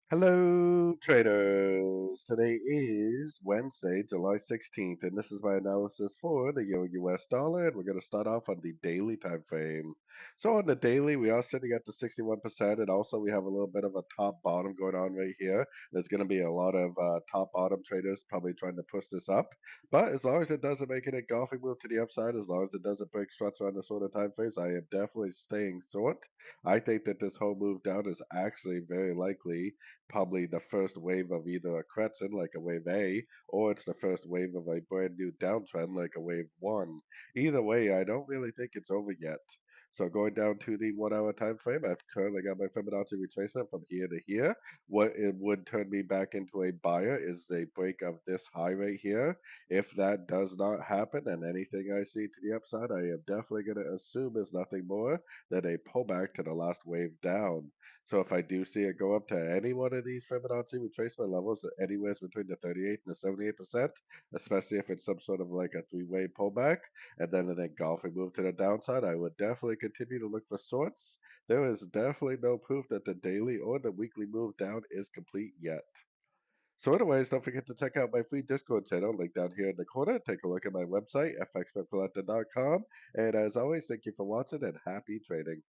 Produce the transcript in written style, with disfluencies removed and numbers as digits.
Hello, traders. Today is Wednesday, July 16th, and this is my analysis for the Euro-US dollar, and we're going to start off on the daily time frame. So on the daily, we are sitting at the 61%, and also we have a little bit of a top-bottom going on right here. There's going to be a lot of top-bottom traders probably trying to push this up, but as long as it doesn't make it a golfing move to the upside, as long as it doesn't break structure on the sort of time frames, I am definitely staying short. I think that this whole move down is actually very likely probably the first wave of either a correction like a wave A, or it's the first wave of a brand new downtrend like a wave one. Either way, I don't really think it's over yet. So going down to the 1 hour time frame, I've currently got my Fibonacci retracement from here to here. What it would turn me back into a buyer is a break of this high right here. If that does not happen and anything I see to the upside, I am definitely going to assume is nothing more than a pullback to the last wave down. So if I do see it go up to any one of these Fibonacci retracement levels, anywhere between the 38 and the 78%, especially if it's some sort of like a three-way pullback, and then an engulfing move to the downside, I would definitely continue to look for sorts. There is definitely no proof that the daily or the weekly move down is complete yet. So anyways, don't forget to check out my free Discord channel, link down here in the corner. Take a look at my website, fxpipcollector.com. And as always, thank you for watching and happy trading.